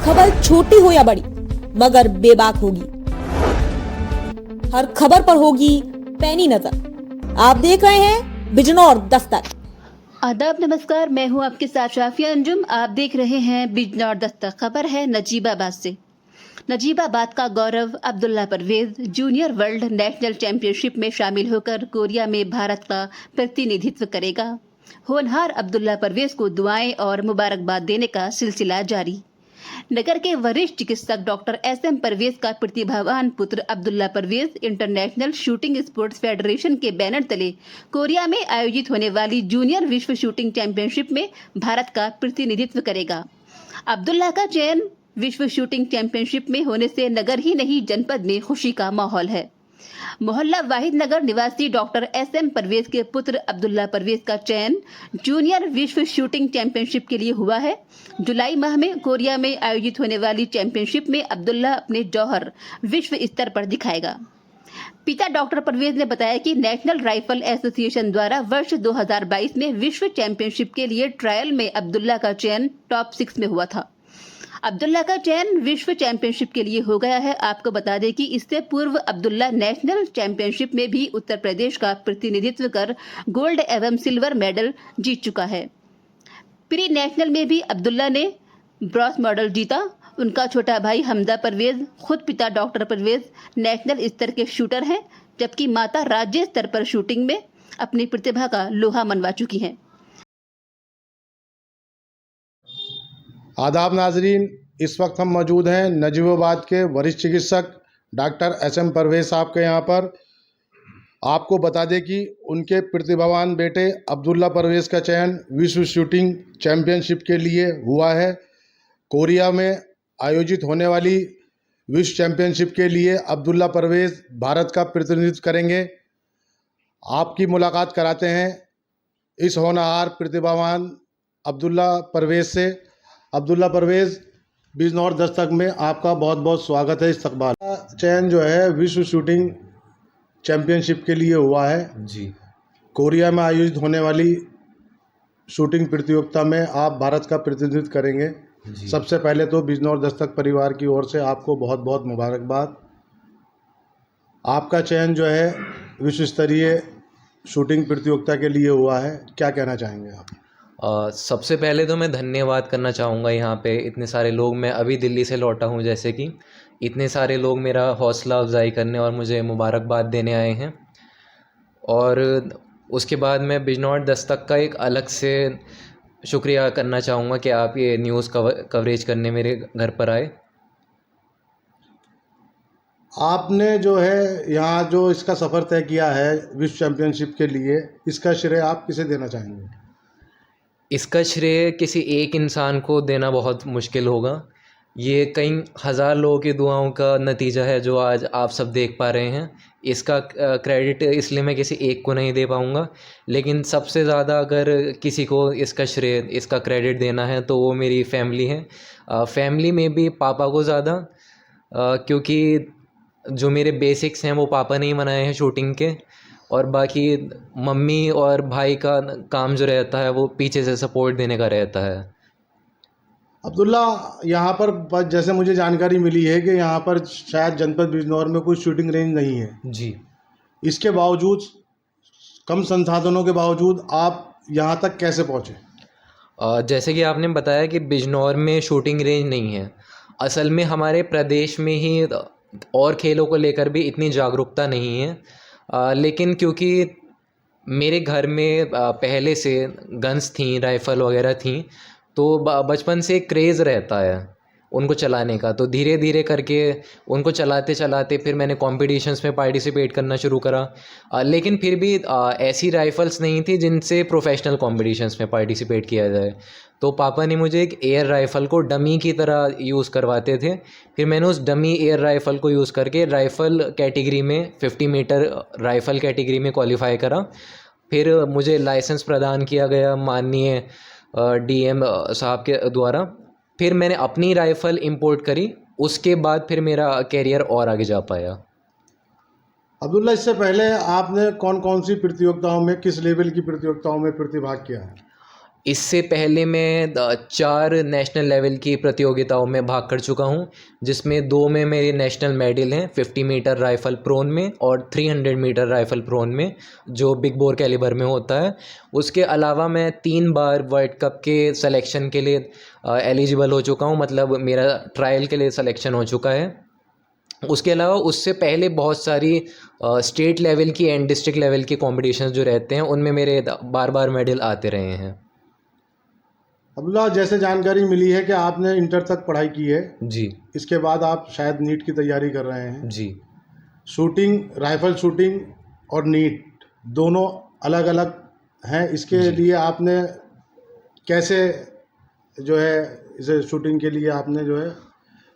खबर छोटी हो या बड़ी मगर बेबाक होगी। हर खबर पर होगी पैनी नजर। आप देख रहे हैं बिजनौर दस्तक। आदाब नमस्कार, मैं हूं आपके साथ शाफिया अंजुम। आप देख रहे हैं बिजनौर दस्तक। खबर है नजीबाबाद से। नजीबाबाद का गौरव Abdullah Parvez junior world national championship में शामिल होकर कोरिया में भारत का प्रतिनिधित्व करेगा। होनहार अब्दुल्ला परवेज को दुआएं और मुबारकबाद देने का सिलसिला जारी। नगर के वरिष्ठ चिकित्सक डॉक्टर एसएम परवेज का प्रतिभावान पुत्र Abdullah Parvez international shooting sports federation के बैनर तले कोरिया में आयोजित होने वाली जूनियर विश्व शूटिंग चैंपियनशिप में भारत का प्रतिनिधित्व करेगा। अब्दुल्ला का चयन विश्व शूटिंग चैंपियनशिप में होने से नगर ही नहीं जनपद में खुशी का माहौल है। मोहल्ला वाहिद नगर निवासी डॉक्टर एसएम परवेज के पुत्र अब्दुल्ला परवेज का चयन जूनियर विश्व शूटिंग चैंपियनशिप के लिए हुआ है। जुलाई माह में कोरिया में आयोजित होने वाली चैंपियनशिप में अब्दुल्ला अपने जौहर विश्व स्तर पर दिखाएगा। पिता डॉक्टर परवेज ने बताया कि नेशनल राइफल एसोसिएशन द्वारा वर्ष 2022 में विश्व चैंपियनशिप के लिए ट्रायल में अब्दुल्ला का चयन टॉप 6 में हुआ था। अब्दुल्ला का चयन विश्व चैंपियनशिप के लिए हो गया है। आपको बता दें कि इससे पूर्व अब्दुल्ला नेशनल चैंपियनशिप में भी उत्तर प्रदेश का प्रतिनिधित्व कर गोल्ड एवं सिल्वर मेडल जीत चुका है। प्री नेशनल में भी अब्दुल्ला ने ब्रॉन्ज मेडल जीता। उनका छोटा भाई हमजा परवेज, खुद पिता डॉक्टर परवेज नेशनल स्तर के शूटर हैं, जबकि माता राज्य स्तर पर शूटिंग में अपनी प्रतिभा का लोहा मनवा चुकी हैं। आदाब नाजरीन, इस वक्त हम मौजूद हैं नजीबाबाद के वरिष्ठ चिकित्सक डॉक्टर एसएम परवेज साहब के यहाँ पर। आपको बता दें कि उनके प्रतिभावान बेटे अब्दुल्ला परवेज का चयन विश्व शूटिंग चैंपियनशिप के लिए हुआ है। कोरिया में आयोजित होने वाली विश्व चैंपियनशिप के लिए अब्दुल्ला परवेज भारत का प्रतिनिधित्व करेंगे। आपकी मुलाकात कराते हैं इस होनहार प्रतिभावान अब्दुल्ला परवेज से। अब्दुल्ला परवेज, बिजनौर दस्तक में आपका बहुत बहुत स्वागत है। इस्तकबाल। चयन जो है विश्व शूटिंग चैंपियनशिप के लिए हुआ है जी। कोरिया में आयोजित होने वाली शूटिंग प्रतियोगिता में आप भारत का प्रतिनिधित्व करेंगे। जी। सबसे पहले तो बिजनौर दस्तक परिवार की ओर से आपको बहुत बहुत मुबारकबाद। आपका चयन जो है विश्व स्तरीय शूटिंग प्रतियोगिता के लिए हुआ है, क्या कहना चाहेंगे आप? सबसे पहले तो मैं धन्यवाद करना चाहूँगा यहाँ पे इतने सारे लोग, मैं अभी दिल्ली से लौटा हूँ, जैसे कि इतने सारे लोग मेरा हौसला अफजाई करने और मुझे मुबारकबाद देने आए हैं। और उसके बाद मैं बिजनौर दस्तक का एक अलग से शुक्रिया करना चाहूँगा कि आप ये न्यूज़ कवरेज करने मेरे घर पर आए। आपने जो है यहाँ जो इसका सफ़र तय किया है विश्व चैंपियनशिप के लिए, इसका श्रेय आप किसे देना चाहेंगे? इसका श्रेय किसी एक इंसान को देना बहुत मुश्किल होगा। ये कई हज़ार लोगों की दुआओं का नतीजा है जो आज आप सब देख पा रहे हैं। इसका क्रेडिट इसलिए मैं किसी एक को नहीं दे पाऊँगा, लेकिन सबसे ज़्यादा अगर किसी को इसका श्रेय, इसका क्रेडिट देना है तो वो मेरी फैमिली है। फैमिली में भी पापा को ज़्यादा, क्योंकि जो मेरे बेसिक्स हैं वो पापा ने ही बनाए हैं शूटिंग के, और बाकी मम्मी और भाई का काम जो रहता है वो पीछे से सपोर्ट देने का रहता है। अब्दुल्ला, यहाँ पर जैसे मुझे जानकारी मिली है कि यहाँ पर शायद जनपद बिजनौर में कोई शूटिंग रेंज नहीं है। जी। इसके बावजूद, कम संसाधनों के बावजूद आप यहाँ तक कैसे पहुँचे? जैसे कि आपने बताया कि बिजनौर में शूटिंग रेंज नहीं है, असल में हमारे प्रदेश में ही और खेलों को लेकर भी इतनी जागरूकता नहीं है। लेकिन क्योंकि मेरे घर में पहले से गन्स थी, राइफ़ल वगैरह थी, तो बचपन से क्रेज़ रहता है उनको चलाने का, तो धीरे धीरे करके उनको चलाते चलाते फिर मैंने कॉम्पिटिशन्स में पार्टिसिपेट करना शुरू करा। लेकिन फिर भी ऐसी राइफ़ल्स नहीं थी जिनसे प्रोफेशनल कॉम्पिटिशन्स में पार्टिसिपेट किया जाए। तो पापा ने मुझे एक एयर राइफ़ल को डमी की तरह यूज़ करवाते थे। फिर मैंने उस डमी एयर राइफ़ल को यूज़ करके राइफ़ल कैटेगरी में 50 मीटर राइफ़ल कैटेगरी में क्वालिफ़ाई करा। फिर मुझे लाइसेंस प्रदान किया गया माननीय डीएम साहब के द्वारा। फिर मैंने अपनी राइफ़ल इंपोर्ट करी, उसके बाद फिर मेरा कैरियर और आगे जा पाया। अब्दुल्ला, इससे पहले आपने कौन कौन सी प्रतियोगिताओं में, किस लेवल की प्रतियोगिताओं में प्रतिभाग किया है? इससे पहले मैं 4 नेशनल लेवल की प्रतियोगिताओं में भाग कर चुका हूं, जिसमें 2 में मेरे नेशनल मेडल हैं, 50 मीटर राइफ़ल प्रोन में और 300 मीटर राइफ़ल प्रोन में, जो बिग बोर कैलिबर में होता है। उसके अलावा मैं 3 बार वर्ल्ड कप के सिलेक्शन के लिए एलिजिबल हो चुका हूं, मतलब मेरा ट्रायल के लिए सिलेक्शन हो चुका है। उसके अलावा उससे पहले बहुत सारी स्टेट लेवल की एंड डिस्ट्रिक्ट लेवल की कॉम्पिटिशन्स जो रहते हैं, उनमें मेरे बार बार मेडल आते रहे हैं। अब्दुल्ला, जैसे जानकारी मिली है कि आपने इंटर तक पढ़ाई की है, जी इसके बाद आप शायद नीट की तैयारी कर रहे हैं। जी। शूटिंग, राइफल शूटिंग और नीट दोनों अलग अलग हैं। इसके जी। लिए आपने कैसे जो है इसे शूटिंग के लिए आपने जो है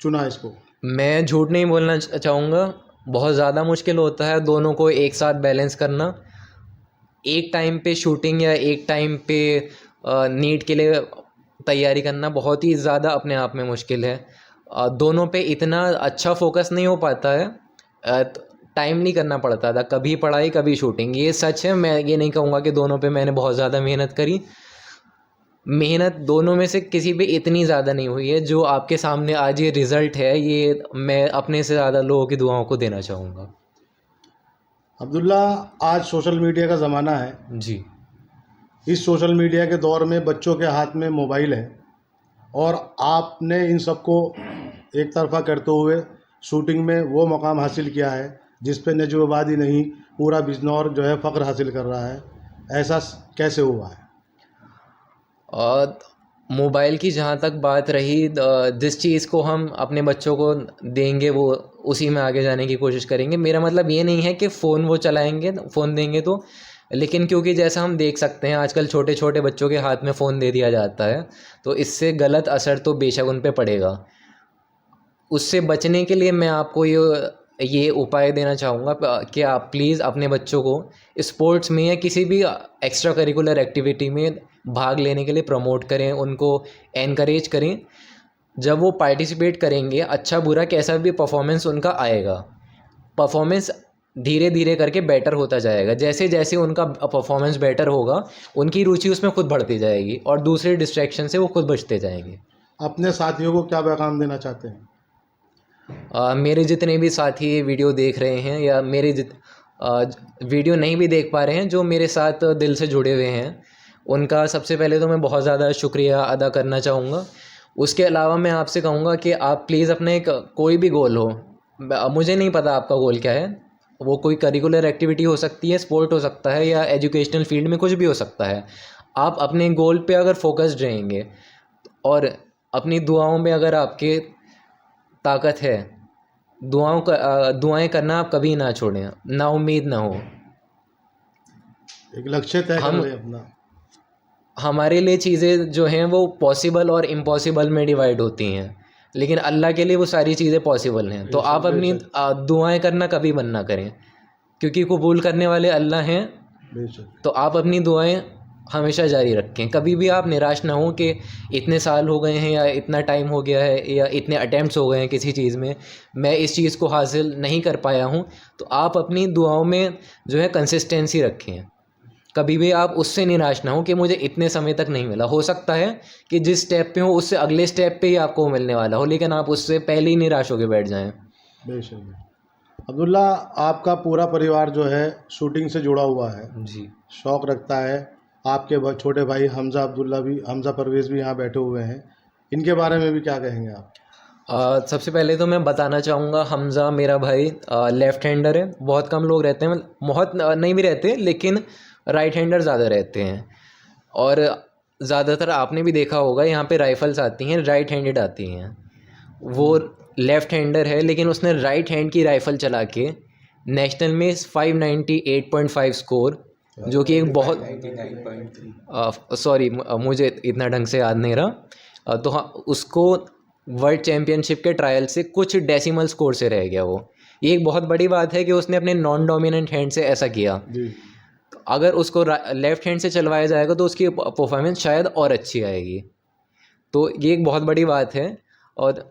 चुना इसको? मैं झूठ नहीं बोलना चाहूँगा, बहुत ज़्यादा मुश्किल होता है दोनों को एक साथ बैलेंस करना। एक टाइम पे शूटिंग या एक टाइम पे नीट के लिए तैयारी करना बहुत ही ज़्यादा अपने आप में मुश्किल है। दोनों पे इतना अच्छा फोकस नहीं हो पाता है, टाइम नहीं करना पड़ता था, कभी पढ़ाई कभी शूटिंग, ये सच है। मैं ये नहीं कहूँगा कि दोनों पे मैंने बहुत ज़्यादा मेहनत करी। मेहनत दोनों में से किसी पे इतनी ज़्यादा नहीं हुई है। जो आपके सामने आज ये रिज़ल्ट है, ये मैं अपने से ज़्यादा लोगों की दुआओं को देना चाहूँगा। अब्दुल्ला, आज सोशल मीडिया का ज़माना है। जी इस सोशल मीडिया के दौर में बच्चों के हाथ में मोबाइल है और आपने इन सबको एक तरफा करते हुए शूटिंग में वो मुकाम हासिल किया है जिस पे नजीबाबाद ही नहीं, पूरा बिजनौर जो है फ़ख्र हासिल कर रहा है। ऐसा कैसे हुआ है? मोबाइल की जहाँ तक बात रही, जिस चीज़ को हम अपने बच्चों को देंगे वो उसी में आगे जाने की कोशिश करेंगे। मेरा मतलब ये नहीं है कि फ़ोन वो चलाएंगे, फ़ोन देंगे तो, लेकिन क्योंकि जैसा हम देख सकते हैं आजकल छोटे छोटे बच्चों के हाथ में फ़ोन दे दिया जाता है, तो इससे गलत असर तो बेशक उन पे पड़ेगा। उससे बचने के लिए मैं आपको ये उपाय देना चाहूँगा कि आप प्लीज़ अपने बच्चों को स्पोर्ट्स में या किसी भी एक्स्ट्रा करिकुलर एक्टिविटी में भाग लेने के लिए प्रमोट करें, उनको एनकरेज करें। जब वो पार्टिसिपेट करेंगे, अच्छा बुरा कैसा भी परफॉर्मेंस उनका आएगा, परफॉर्मेंस धीरे धीरे करके बेटर होता जाएगा। जैसे जैसे उनका परफॉर्मेंस बेटर होगा, उनकी रुचि उसमें खुद बढ़ती जाएगी और दूसरे डिस्ट्रैक्शन से वो खुद बचते जाएंगे। अपने साथियों को क्या पैगाम देना चाहते हैं? मेरे जितने भी साथी ये वीडियो देख रहे हैं या मेरे वीडियो नहीं भी देख पा रहे हैं, जो मेरे साथ दिल से जुड़े हुए हैं, उनका सबसे पहले तो मैं बहुत ज़्यादा शुक्रिया अदा करना चाहूँगा। उसके अलावा मैं आपसे कहूँगा कि आप प्लीज़ अपने एक कोई भी गोल हो, मुझे नहीं पता आपका गोल क्या है, वो कोई करिकुलर एक्टिविटी हो सकती है, स्पोर्ट हो सकता है या एजुकेशनल फील्ड में कुछ भी हो सकता है। आप अपने गोल पे अगर फोकस्ड रहेंगे और अपनी दुआओं में अगर आपके ताकत है, दुआएं करना आप कभी ना छोड़ें, ना उम्मीद ना हो। एक लक्ष्य तय कर लें अपना। हमारे लिए चीज़ें जो हैं वो पॉसिबल और इम्पॉसिबल में डिवाइड होती हैं, लेकिन अल्लाह के लिए वो सारी चीज़ें पॉसिबल हैं। तो आप अपनी दुआएं करना कभी बंद ना करें, क्योंकि कबूल करने वाले अल्लाह हैं। तो आप अपनी दुआएं हमेशा जारी रखें, कभी भी आप निराश ना हो कि इतने साल हो गए हैं या इतना टाइम हो गया है या इतने अटैम्प्ट्स हो गए हैं किसी चीज़ में, मैं इस चीज़ को हासिल नहीं कर पाया हूँ। तो आप अपनी दुआओं में जो है कंसिस्टेंसी रखें, कभी भी आप उससे निराश ना हो कि मुझे इतने समय तक नहीं मिला। हो सकता है कि जिस स्टेप पे हो उससे अगले स्टेप पे ही आपको मिलने वाला हो, लेकिन आप उससे पहले ही निराश होकर बैठ जाएं। बेशक। अब्दुल्ला, आपका पूरा परिवार जो है शूटिंग से जुड़ा हुआ है, जी, शौक़ रखता है। आपके छोटे भाई हमज़ा हमज़ा परवेज़ भी यहाँ बैठे हुए हैं, इनके बारे में भी क्या कहेंगे आप? सबसे पहले तो मैं बताना चाहूँगा, हमज़ा मेरा भाई लेफ़्ट हैंडर है। बहुत कम लोग रहते हैं, बहुत नहीं भी रहते, लेकिन राइट हैंडर ज़्यादा रहते हैं। और ज़्यादातर आपने भी देखा होगा यहाँ पे राइफ़ल्स आती हैं राइट हैंडेड आती हैं। वो लेफ़्ट हैंडर है, लेकिन उसने राइट हैंड की राइफ़ल चला के नेशनल में 598.5 स्कोर, जो कि एक बहुत सॉरी मुझे इतना ढंग से याद नहीं रहा। तो हाँ, उसको वर्ल्ड चैम्पियनशिप के ट्रायल से कुछ डेसिमल स्कोर से रह गया वो। ये एक बहुत बड़ी बात है कि उसने अपने नॉन डोमिनेंट हैंड से ऐसा किया। अगर उसको लेफ़्ट हैंड से चलवाया जाएगा तो उसकी परफॉर्मेंस शायद और अच्छी आएगी। तो ये एक बहुत बड़ी बात है। और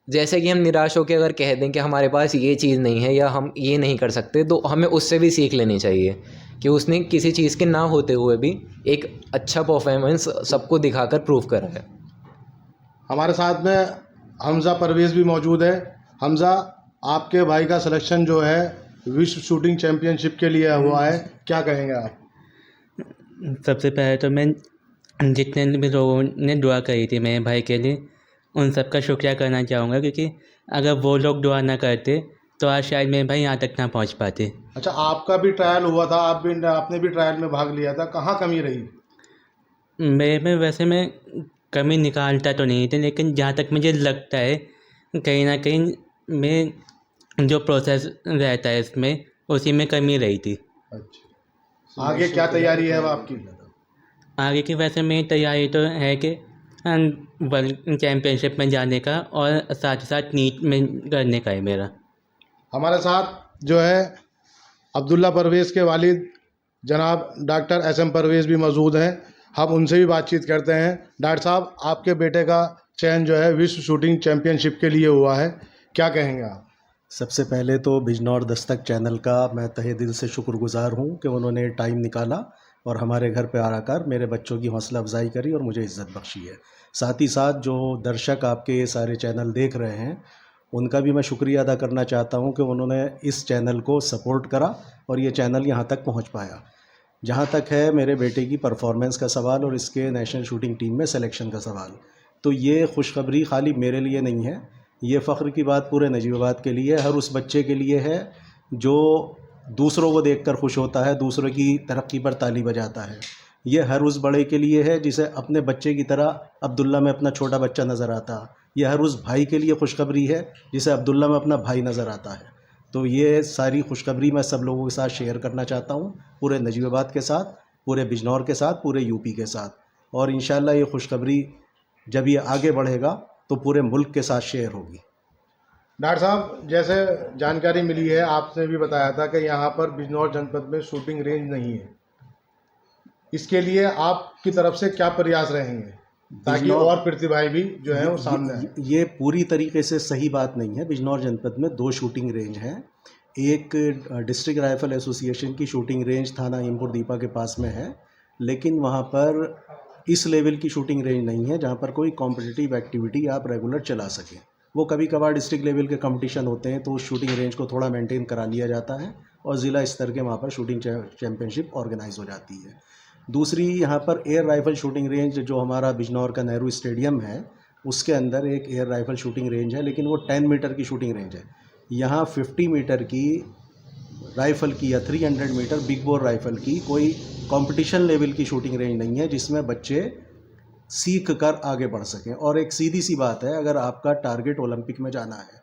जैसे कि हम निराश होकर अगर कह दें कि हमारे पास ये चीज़ नहीं है या हम ये नहीं कर सकते, तो हमें उससे भी सीख लेनी चाहिए कि उसने किसी चीज़ के ना होते हुए भी एक अच्छा परफॉर्मेंस सबको दिखाकर प्रूव करा है। हमारे साथ में हमज़ा परवेज़ भी मौजूद है। हमज़ा, आपके भाई का सिलेक्शन जो है विश्व शूटिंग चैम्पियनशिप के लिए हुआ है, क्या कहेंगे आप? सबसे पहले तो मैं जितने भी लोगों ने दुआ करी थी मेरे भाई के लिए, उन सब का शुक्रिया करना चाहूँगा, क्योंकि अगर वो लोग दुआ ना करते तो आज शायद मेरे भाई यहाँ तक ना पहुँच पाते। अच्छा, आपका भी ट्रायल हुआ था, आपने भी ट्रायल में भाग लिया था, कहाँ कमी रही? मेरे में वैसे मैं कमी निकालता तो नहीं थी, लेकिन जहाँ तक मुझे लगता है कहीं ना कहीं मैं जो प्रोसेस रहता है इसमें, उसी में कमी रही थी। अच्छा, आगे क्या तैयारी है अब आपकी? आगे की वैसे मेरी तैयारी तो है कि वर्ल्ड चैम्पियनशिप में जाने का और साथ ही साथ नीट में करने का है मेरा। हमारे साथ जो है अब्दुल्ला परवेज़ के वालिद जनाब डॉक्टर एस एम परवेज़ भी मौजूद हैं। हम उनसे भी बातचीत करते हैं। डॉक्टर साहब, आपके बेटे का चयन जो है विश्व शूटिंग चैम्पियनशिप के लिए हुआ है, क्या कहेंगे आप? सबसे पहले तो बिजनौर दस्तक चैनल का मैं तहे दिल से शुक्रगुजार हूँ कि उन्होंने टाइम निकाला और हमारे घर पे आकर मेरे बच्चों की हौसला अफजाई करी और मुझे इज़्ज़त बख्शी है। साथ ही साथ जो दर्शक आपके ये सारे चैनल देख रहे हैं, उनका भी मैं शुक्रिया अदा करना चाहता हूँ कि उन्होंने इस चैनल को सपोर्ट करा और ये चैनल यहाँ तक पहुँच पाया। जहाँ तक है मेरे बेटे की परफॉर्मेंस का सवाल और इसके नेशनल शूटिंग टीम में सिलेक्शन का सवाल, तो ये खुशखबरी खाली मेरे लिए नहीं है, ये फ़ख्र की बात पूरे नजीबाबाद के लिए, हर उस बच्चे के लिए है जो दूसरों को देखकर खुश होता है, दूसरों की तरक्की पर ताली बजाता है। ये हर उस बड़े के लिए है जिसे अपने बच्चे की तरह अब्दुल्ला में अपना छोटा बच्चा नज़र आता। ये हर उस भाई के लिए खुशखबरी है जिसे अब्दुल्ला में अपना भाई नज़र आता है। तो ये सारी खुशखबरी मैं सब लोगों के साथ शेयर करना चाहता हूँ, पूरे नजीबाबाद के साथ, पूरे बिजनौर के साथ, पूरे यूपी के साथ, और इंशाल्लाह ये खुशखबरी जब ये आगे बढ़ेगा तो पूरे मुल्क के साथ शेयर होगी। डॉक्टर साहब, जैसे जानकारी मिली है, आपने भी बताया था कि यहाँ पर बिजनौर जनपद में शूटिंग रेंज नहीं है, इसके लिए आपकी तरफ से क्या प्रयास रहेंगे ताकि और प्रतिभाएं भी जो है वो सामने आए? ये पूरी तरीके से सही बात नहीं है। बिजनौर जनपद में 2 शूटिंग रेंज हैं। एक डिस्ट्रिक्ट राइफल एसोसिएशन की शूटिंग रेंज थाना इमपुर दीपा के पास में है, लेकिन वहाँ पर इस लेवल की शूटिंग रेंज नहीं है जहाँ पर कोई कॉम्पिटिटिव एक्टिविटी आप रेगुलर चला सकें। वो कभी कभार डिस्ट्रिक्ट लेवल के कंपटीशन होते हैं तो उस शूटिंग रेंज को थोड़ा मेंटेन करा लिया जाता है और ज़िला स्तर के वहाँ पर शूटिंग चैम्पियनशिप ऑर्गेनाइज हो जाती है। दूसरी यहाँ पर एयर राइफ़ल शूटिंग रेंज जो हमारा बिजनौर का नेहरू स्टेडियम है, उसके अंदर एक एयर राइफ़ल शूटिंग रेंज है, लेकिन वो 10 मीटर की शूटिंग रेंज है। यहाँ 50 मीटर की राइफ़ल की या 300 मीटर बिग बोर राइफ़ल की कोई कंपटीशन लेवल की शूटिंग रेंज नहीं है जिसमें बच्चे सीख कर आगे बढ़ सकें। और एक सीधी सी बात है, अगर आपका टारगेट ओलंपिक में जाना है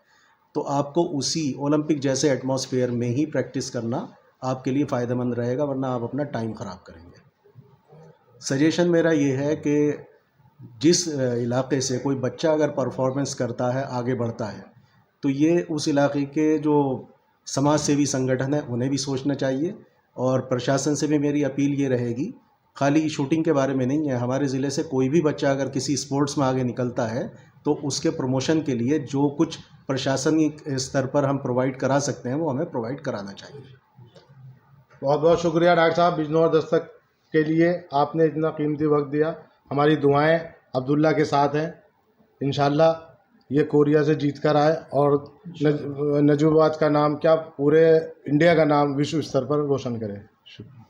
तो आपको उसी ओलंपिक जैसे एटमॉस्फेयर में ही प्रैक्टिस करना आपके लिए फ़ायदेमंद रहेगा, वरना आप अपना टाइम ख़राब करेंगे। सजेशन मेरा ये है कि जिस इलाके से कोई बच्चा अगर परफॉर्मेंस करता है, आगे बढ़ता है, तो ये उस इलाके के जो समाज सेवी संगठन है उन्हें भी सोचना चाहिए। और प्रशासन से भी मेरी अपील ये रहेगी, खाली शूटिंग के बारे में नहीं है, हमारे ज़िले से कोई भी बच्चा अगर किसी स्पोर्ट्स में आगे निकलता है तो उसके प्रमोशन के लिए जो कुछ प्रशासनिक स्तर पर हम प्रोवाइड करा सकते हैं वो हमें प्रोवाइड कराना चाहिए। बहुत बहुत शुक्रिया डॉक्टर साहब, बिजनौर दस्तक के लिए आपने इतना कीमती वक्त दिया। हमारी दुआएं अब्दुल्ला के साथ हैं, इंशाल्लाह ये कोरिया से जीत कर आए और नजीबाबाद का नाम क्या पूरे इंडिया का नाम विश्व स्तर पर रोशन करे। शुक्रिया।